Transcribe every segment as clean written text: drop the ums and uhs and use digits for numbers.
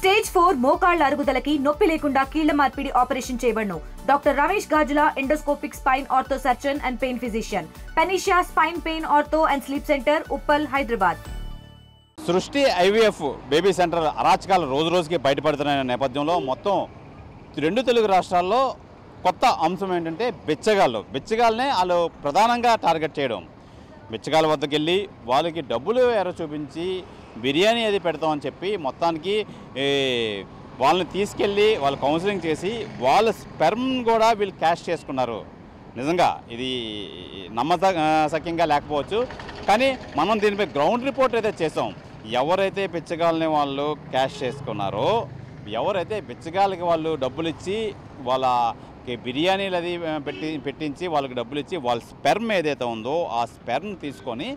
Stage 4 మోకాళ్ల అరుగుదలకి నొప్పి లేకుండా కీళ్ల మార్పిడి ఆపరేషన్ చేయబడును. Doctor Ramesh Gajula, endoscopic spine ortho surgeon and pain physician, పెనిషియా spine pain ortho and sleep centre, Uppal, Hyderabad. Srishti IVF baby centre అరాచకాలు రోజు రోజుకి బయటపడుతున్న నేపథ్యంలో మొత్తం 2 తెలుగు రాష్ట్రాల్లో కొత్త అంశం ఏంటంటే బిచ్చగాళ్ళనే వాళ్ళు ప్రధానంగా టార్గెట్ చేయడం. బిచ్చగాళ్ళ వద్దకు వెళ్ళి వాళ్ళకి డబ్బులు ఎర చూపించి బిర్యానీ అది పెడతామని చెప్పి మొత్తానికి వాళ్ళని తీసుకెళ్ళి వాళ్ళు కౌన్సిలింగ్ చేసి వాళ్ళ స్పెర్మ్ కూడా వీళ్ళు క్యాష్ చేసుకున్నారు. నిజంగా ఇది నమ్మసక్యంగా లేకపోవచ్చు, కానీ మనం దీనిపై గ్రౌండ్ రిపోర్ట్ అయితే చేసాం. ఎవరైతే బిచ్చగాళ్ళని వాళ్ళు క్యాష్ చేసుకున్నారో, ఎవరైతే బిచ్చగాళ్ళకి వాళ్ళు డబ్బులు ఇచ్చి వాళ్ళకి బిర్యానీలు అది పెట్టించి వాళ్ళకి డబ్బులు ఇచ్చి వాళ్ళ స్పెర్మ్ ఏదైతే ఉందో ఆ స్పెర్మ్ తీసుకొని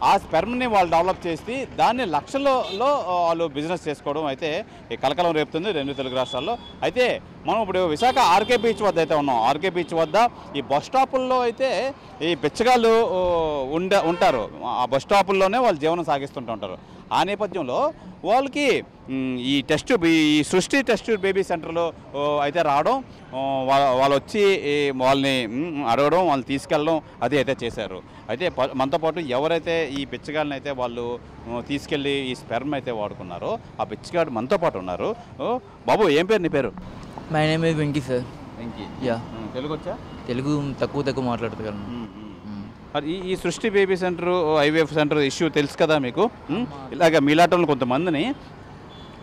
ఆ స్పెర్మ్ని వాళ్ళు డెవలప్ చేసి దాన్ని లక్షల్లో వాళ్ళు బిజినెస్ చేసుకోవడం అయితే ఈ కలకలం రేపుతుంది 2 తెలుగు రాష్ట్రాల్లో. అయితే మనం ఇప్పుడు విశాఖ ఆర్కే బీచ్ వద్ద అయితే ఉన్నాం. ఆర్కే బీచ్ వద్ద ఈ బస్ స్టాపుల్లో అయితే ఈ బిచ్చగాళ్ళు ఉంటారు. ఆ బస్ స్టాపుల్లోనే వాళ్ళు జీవనం సాగిస్తుంటూ ఉంటారు. ఆ నేపథ్యంలో వాళ్ళకి ఈ సృష్టి టెస్ట్ బేబీ సెంటర్లో అయితే రావడం, వాళ్ళు వచ్చి వాళ్ళని అడగడం, వాళ్ళని తీసుకెళ్ళడం అది అయితే చేశారు. అయితే మనతో పాటు ఎవరైతే ఈ బిచ్చగాళ్ళని అయితే వాళ్ళు తీసుకెళ్ళి ఈ స్పెర్మ్ అయితే వాడుకున్నారో ఆ బిచ్చగాడు మనతో పాటు ఉన్నారు. బాబు, ఏం పేరు నీ పేరు? My name is Venky sir. Venky. Yeah. Telugu వచ్చా? తెలుగు తక్కువ మాట్లాడగలను. ఈ సృష్టి baby centre, IVF centre issue తెలుసు కదా మీకు. ఇలాగ మీలాటోళ్ళు కొంతమందిని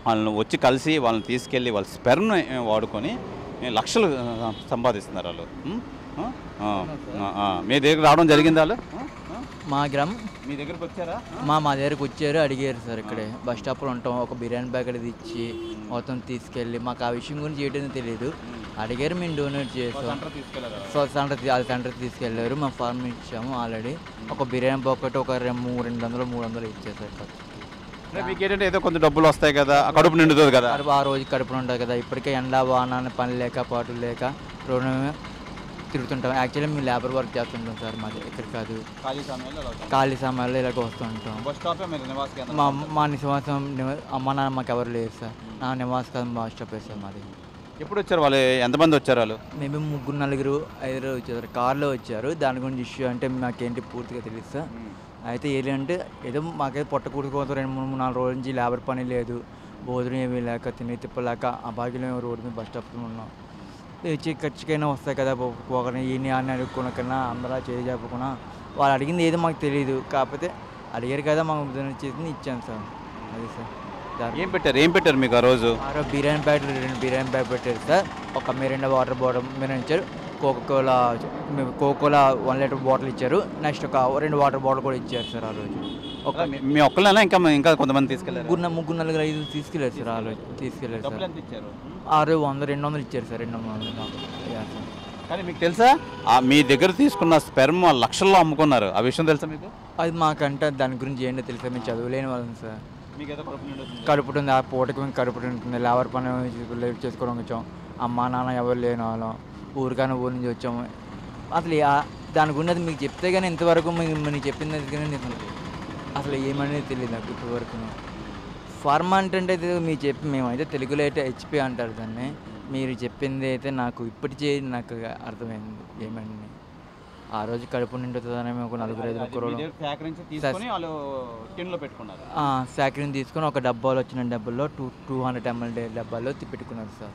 వాళ్ళని వచ్చి కలిసి వాళ్ళని తీసుకెళ్ళి వాళ్ళ స్పెర్మ్ని వాడుకొని లక్షలు సంపాదిస్తున్నారు వాళ్ళు. మీ దగ్గర రావడం జరిగింది వాళ్ళు? మా గ్రామం మీ దగ్గరకు వచ్చారా? మా దగ్గరకు వచ్చారు, అడిగారు సార్. ఇక్కడే బస్ స్టాప్లో ఉంటాం. ఒక బిర్యానీ ప్యాకెట్ ఇచ్చి మొత్తం తీసుకెళ్ళి, మాకు ఆ విషయం గురించి ఏంటని తెలియదు, అడిగారు, మేము డొనేట్ చేసాం. సెంటర్ తీసుకెళ్ళారు. మా ఫార్మ్ ఇచ్చాము ఆల్రెడీ. ఒక బిర్యానీ ప్యాకెట్ ఒక 200-300 ఇచ్చారు సార్. మీకు ఏంటంటే ఏదో కొంత డబ్బులు వస్తాయి కదా, కడుపు నిండుతుంది కదా. ఆ రోజు కడుపు ఉంటుంది కదా. ఇప్పటికే ఎండ వాన పని లేక పాటు లేక రోడ్డు తిరుగుతుంటాం. యాక్చువల్లీ మేము లేబర్ వర్క్ చేస్తుంటాం సార్. మాది ఇక్కడ కాదు, ఖాళీ సమయాల్లో ఇలాగ వస్తుంటాం. మా నివాసం అమ్మ నాన్న మాకు ఎవరు లేదు సార్. నా నివాసం బస్ స్టాప్ సార్ మాది. ఎప్పుడు వచ్చారు వాళ్ళు? ఎంతమంది వచ్చారు వాళ్ళు? మేము 3-4-5 వచ్చారు. కార్లో వచ్చారు. దాని గురించి ఇష్యూ అంటే మాకేంటి పూర్తిగా తెలియదు సార్. అయితే ఏంటంటే ఏదో మాకైతే పొట్ట కూడుకోవడం 2-3-4 రోజుల నుంచి లేబర్ పని లేదు, భోజనం ఏమీ లేక, తిని తిప్పలేక ఆ భాగ్యం రోడ్డు మీద బస్ స్టాప్లో ఉన్నాం. వచ్చి ఖర్చుకైనా వస్తాయి కదా, ఒకరిని ఈయన అని అడుక్కున్న కన్నా అందరూ చేయి చెప్పకుండా వాళ్ళు అడిగింది ఏదో మాకు తెలియదు. కాకపోతే అడిగారు కదా, మాకు చేసింది ఇచ్చాను సార్. అది సార్. ఏం పెట్టారు మీకు ఆ రోజు? బిర్యానీ ప్యాకెట్లు 2 బిర్యానీ ప్యాకెట్ పెట్టారు సార్. ఒక మిరిండా వాటర్ బాటిల్ ఇచ్చారు. కోకోకోలా 1 లీటర్ బాటిల్ ఇచ్చారు. నెక్స్ట్ ఒక 2 వాటర్ బాటిల్ కూడా ఇచ్చారు సార్ ఆ రోజు. మీ ఒక్కళ్ళైనా ఇంకా కొంతమంది తీసుకెళ్ళారు? 3-4-5 తీసుకెళ్ళారు సార్. ఆ రోజు తీసుకెళ్ళారు సార్. 100-200 ఇచ్చారు సార్. 200. కానీ మీకు తెలుసా, మీ దగ్గర తీసుకున్న స్పెర్మ్ లక్షల్లో అమ్ముకున్నారు. ఆ విషయం తెలుసా మీకు? అది మాకంటే దాని గురించి ఏంటో తెలుసా, మేము చదువులేని వాళ్ళం సార్. కడుపు ఉంటుంది, ఆ పూటకి మేము కడుపు ఉంటుంది. లేబర్ పని చేసుకోవడం వచ్చాం. అమ్మ నాన్న ఎవరు లేని వాళ్ళం. ఊరికైనా ఊరి నుంచి వచ్చాము. అసలు దాని గురించి మీకు చెప్తే కానీ ఇంతవరకు మీకు చెప్పింది కానీ అసలు ఏమనేది తెలియదు నాకు ఇప్పటివరకు. ఫార్మా అంటే మీరు మేమైతే తెలుగులో అయితే హెచ్పి అంటారు దాన్ని. మీరు చెప్పింది అయితే నాకు నాకు అర్థమైంది ఏమని. ఆ రోజు కడుపు నిండుతుందని ఒక 4-5 సేకరణ తీసుకొని ఒక డబ్బాలో వచ్చిన డబ్బాల్లో 200 ml డబ్బాల్లో పెట్టుకున్నారు సార్.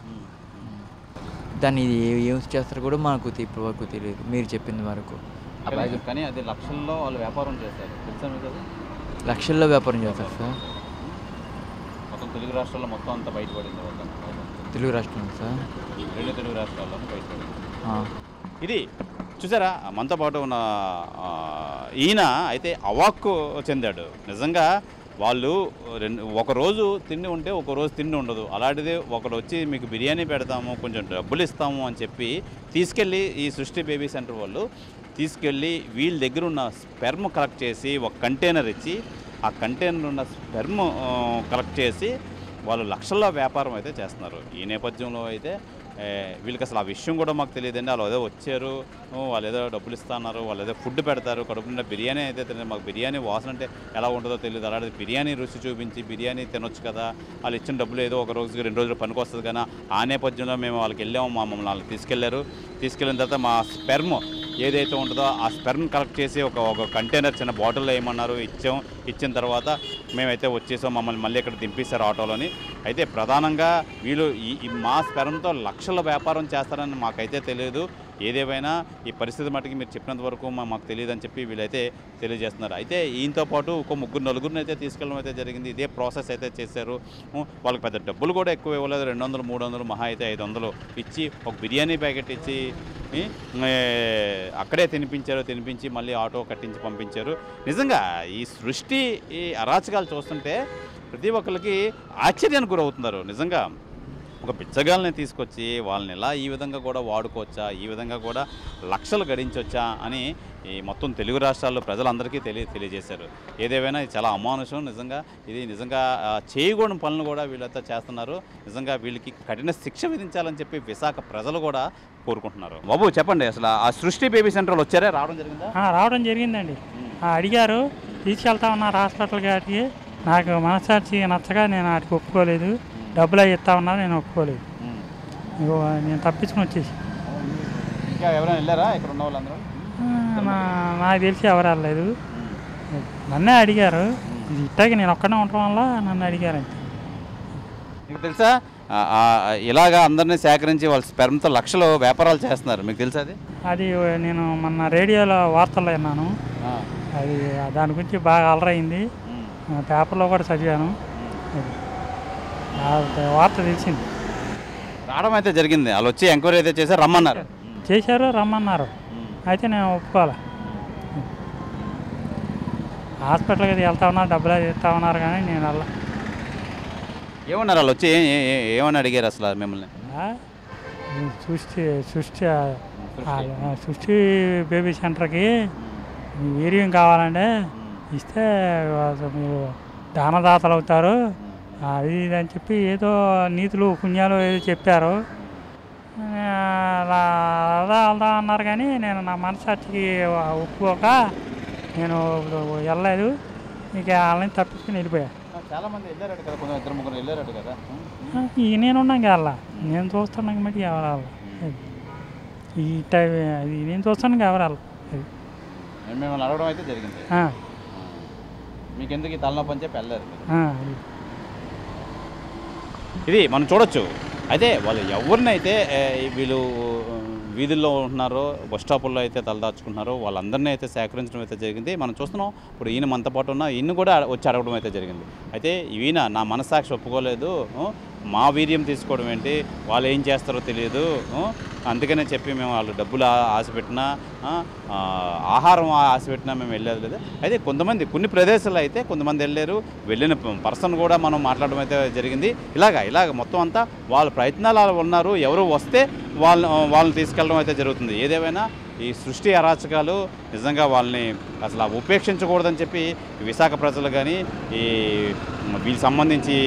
దాన్ని యూజ్ చేస్తారు కూడా మాకు ఇప్పటి వరకు తెలియదు, మీరు చెప్పింది వరకు. కానీ అది లక్షల్లో వాళ్ళు వ్యాపారం చేస్తారు. లక్షల్లో వ్యాపారం చేస్తారు సార్. మొత్తం తెలుగు రాష్ట్రాల్లో మొత్తం అంతా బయటపడింది. తెలుగు రాష్ట్రం సార్, 2 తెలుగు రాష్ట్రాల్లో బయటపడింది. ఇది చూసారా, మనతో పాటు ఉన్న ఈయన అయితే అవాక్కు చెందాడు. నిజంగా వాళ్ళు ఒకరోజు తిండి ఉంటే ఒకరోజు తిండి ఉండదు. అలాంటిది ఒకడు వచ్చి మీకు బిర్యానీ పెడతాము, కొంచెం డబ్బులు ఇస్తాము అని చెప్పి తీసుకెళ్ళి ఈ సృష్టి బేబీ సెంటర్ వాళ్ళు తీసుకెళ్ళి వీళ్ళ దగ్గర ఉన్న స్పెర్మ్ కలెక్ట్ చేసి ఒక కంటైనర్ ఇచ్చి ఆ కంటైనర్ ఉన్న స్పెర్మ్ కలెక్ట్ చేసి వాళ్ళు లక్షల్లో వ్యాపారం అయితే చేస్తున్నారు. ఈ నేపథ్యంలో అయితే వీళ్ళకి అసలు ఆ విషయం కూడా మాకు తెలియదండి. వాళ్ళు ఏదో వచ్చారు, వాళ్ళు ఏదో డబ్బులు ఇస్తున్నారు, వాళ్ళు ఏదో ఫుడ్ పెడతారు, కడుపు నిండా బిర్యానీ అయితే తినదు. మాకు బిర్యానీ వాసన అంటే ఎలా ఉంటుందో తెలియదు. అలాంటి బిర్యానీ రుచి చూపించి బిర్యానీ తినొచ్చు కదా, వాళ్ళు ఇచ్చిన డబ్బులు ఏదో ఒక రోజుకి 2 రోజులు పనికి వస్తుంది కానీ ఆ నేపథ్యంలో మేము వాళ్ళకి వెళ్ళాము. మమ్మల్ని వాళ్ళు తీసుకెళ్ళిన తర్వాత మా స్పెర్మ్ ఏదైతే ఉంటుందో ఆ స్పెర్మ్ కలెక్ట్ చేసి ఒక కంటైనర్ చిన్న బాటిల్లో వేయమన్నారు. ఇచ్చిన తర్వాత మేమైతే వచ్చేసాం. మమ్మల్ని మళ్ళీ ఇక్కడ దింపేశారు ఆటోలోని. అయితే ప్రధానంగా వీళ్ళు ఈ మా స్పెర్మ్తో లక్షల వ్యాపారం చేస్తారని మాకైతే తెలియదు. ఏదేమైనా ఈ పరిస్థితి మట్టుకి మీరు చెప్పినంత వరకు మాకు తెలియదని చెప్పి వీళ్ళైతే తెలియజేస్తున్నారు. అయితే ఈయనతో పాటు ఒక 3-4 అయితే తీసుకెళ్ళడం అయితే జరిగింది. ఇదే ప్రాసెస్ అయితే చేశారు. వాళ్ళకి పెద్ద డబ్బులు కూడా ఎక్కువ ఇవ్వలేదు. 200-300 మహా అయితే 500 ఇచ్చి ఒక బిర్యానీ ప్యాకెట్ ఇచ్చి అక్కడే తినిపించి మళ్ళీ ఆటో కట్టించి పంపించారు. నిజంగా ఈ సృష్టి ఈ అరాచకాలు చూస్తుంటే ప్రతి ఒక్కరికి ఆశ్చర్యానికి గురవుతున్నారు. నిజంగా ఒక బిచ్చగాళ్ళని తీసుకొచ్చి వాళ్ళని ఎలా ఈ విధంగా కూడా వాడుకోవచ్చా, ఈ విధంగా కూడా లక్షలు గడించవచ్చా అని ఈ మొత్తం తెలుగు రాష్ట్రాల్లో ప్రజలందరికీ తెలియజేశారు. ఏదేమైనా ఇది చాలా అమానుషం. నిజంగా చేయకూడని పనులు కూడా వీళ్ళంతా చేస్తున్నారు. నిజంగా వీళ్ళకి కఠిన శిక్ష విధించాలని చెప్పి విశాఖ ప్రజలు కూడా కోరుకుంటున్నారు. బాబు చెప్పండి, అసలు ఆ సృష్టి బేబీ సెంటర్లో వచ్చారే, రావడం జరిగిందండి. అడిగారు, తీసుకెళ్తా ఉన్నారు హాస్పిటల్ గారికి. నాకు మనసాక్షి నచ్చగా నేను వాటికి ఒప్పుకోలేదు. డబ్బులు అవి ఇస్తా ఉన్నారు, నేను ఒప్పుకోలేదు. నేను తప్పించుకుని వచ్చేసి. ఇంకా ఎవరైనా వెళ్ళారా ఇక్కడ ఉన్న వాళ్ళందరూ? నాకు తెలిసి ఎవరు వెళ్ళలేదు. నన్నే అడిగారు. ఇట్టాకి నేను ఒక్కడే ఉండటం వల్ల నన్ను అడిగారంటే. మీకు తెలుసా ఇలాగా అందరినీ సేకరించి వాళ్ళ స్పెర్మ్తో లక్షలు వ్యాపారాలు చేస్తున్నారు, మీకు తెలుసా? అది నేను మొన్న రేడియోలో వార్తల్లో విన్నాను. అది దాని గురించి బాగా అలరైంది. పేపర్లో కూడా చదివాను. వార్త తెలిసింది. రావడం అయితే జరిగింది. వాళ్ళు వచ్చి ఎంక్వైరీ అయితే చేశారు, రమ్మన్నారు. అయితే నేను ఒప్పుకోవాలి. హాస్పిటల్కి అది వెళ్తా ఉన్నారు, డబ్బులు అది ఇస్తా ఉన్నారు కానీ నేను వెళ్ళా. ఏమన్నారు వాళ్ళు వచ్చి? ఏమని అడిగారు అసలు మిమ్మల్ని? సృష్టి బేబీ సెంటర్కి వీర్యం కావాలంటే ఇస్తే మీరు దానదాతలు అవుతారు, అది ఇది అని చెప్పి ఏదో నీతులు పుణ్యాలు ఏదో చెప్పారు. అలా వెళ్దాం అన్నారు కానీ నేను నా మనసాక్షికి ఒప్పుకోక నేను వెళ్ళలేదు. ఇక వాళ్ళని తప్పించుకుని వెళ్ళిపోయా. నేనున్నాం వెళ్ళా, నేను చూస్తున్నాక మట్టి ఎవరాలి ఈ టైం, అది నేను చూస్తాను ఎవరాలి. అడగడం అయితే జరిగింది. మీకు ఎందుకు తలనొప్పి అని చెప్పి వెళ్ళారు. ఇది మనం చూడొచ్చు. అయితే వాళ్ళు ఎవరినైతే వీళ్ళు వీధుల్లో ఉంటున్నారో, బస్ స్టాపుల్లో అయితే తలదాచుకుంటున్నారో వాళ్ళందరినీ అయితే సేకరించడం అయితే జరిగింది. మనం చూస్తున్నాం. ఇప్పుడు ఈయన మనతో పాటు ఉన్న ఈయన కూడా వచ్చి అడగడం అయితే జరిగింది. అయితే ఈయన నా మనస్సాక్షి ఒప్పుకోలేదు, మా వీర్యం తీసుకోవడం ఏంటి, వాళ్ళు ఏం చేస్తారో తెలియదు, అందుకనే చెప్పి మేము వాళ్ళు డబ్బులు ఆశ పెట్టినా, ఆహారం ఆశ పెట్టినా మేము వెళ్ళేది లేదు. అయితే కొన్ని ప్రదేశాల్లో అయితే కొంతమంది వెళ్ళిన పర్సన్ కూడా మనం మాట్లాడడం అయితే జరిగింది. ఇలాగ మొత్తం అంతా వాళ్ళ ప్రయత్నాలు ఉన్నారు. ఎవరు వస్తే వాళ్ళని తీసుకెళ్ళడం అయితే జరుగుతుంది. ఏదేమైనా ఈ సృష్టి అరాచకాలు నిజంగా వాళ్ళని అసలు ఉపేక్షించకూడదని చెప్పి విశాఖ ప్రజలు కానీ వీళ్ళకి సంబంధించి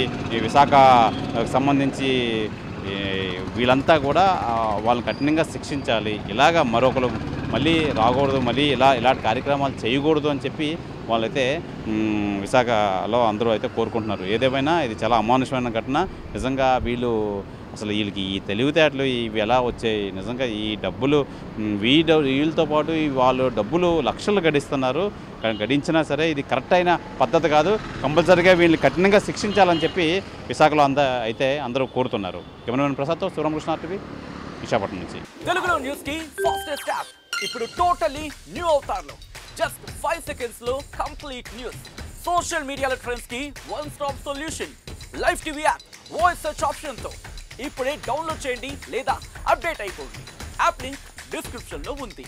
విశాఖకు సంబంధించి వీళ్ళంతా కూడా వాళ్ళని కఠినంగా శిక్షించాలి. ఇలాగ మరొకరు మళ్ళీ రాకూడదు, మళ్ళీ ఇలాంటి కార్యక్రమాలు చేయకూడదు అని చెప్పి వాళ్ళైతే విశాఖలో అందరూ అయితే కోరుకుంటున్నారు. ఏదేమైనా ఇది చాలా అమానుషమైన ఘటన. నిజంగా వీళ్ళకి ఈ తెలివితేటలు ఇవి ఎలా వచ్చాయి? నిజంగా ఈ డబ్బులు వీళ్ళతో పాటు వాళ్ళు డబ్బులు లక్షలు గడిస్తున్నారు. గడించినా సరే ఇది కరెక్ట్ అయిన పద్ధతి కాదు. కంపల్సరీగా వీళ్ళని కఠినంగా శిక్షించాలని చెప్పి విశాఖలో అయితే అందరూ కోరుతున్నారు. కెమెరామెన్ ప్రసాద్తో శివరామకృష్ణ టీవీ, విశాఖపట్నం నుంచి. తెలుగులో న్యూస్ కి ఫాస్టెస్ట్ యాప్ ఇప్పుడు టోటల్లీ న్యూ అవతార్లో జస్ట్ 5 seconds లో కంప్లీట్ న్యూస్. సోషల్ మీడియాలో ట్రెండ్స్ కి one stop solution. Live TV app voice search option తో ఇప్పుడే డౌన్లోడ్ చేయండి లేదా అప్డేట్ అయిపోండి. యాప్ లింక్ డిస్క్రిప్షన్ లో ఉంది.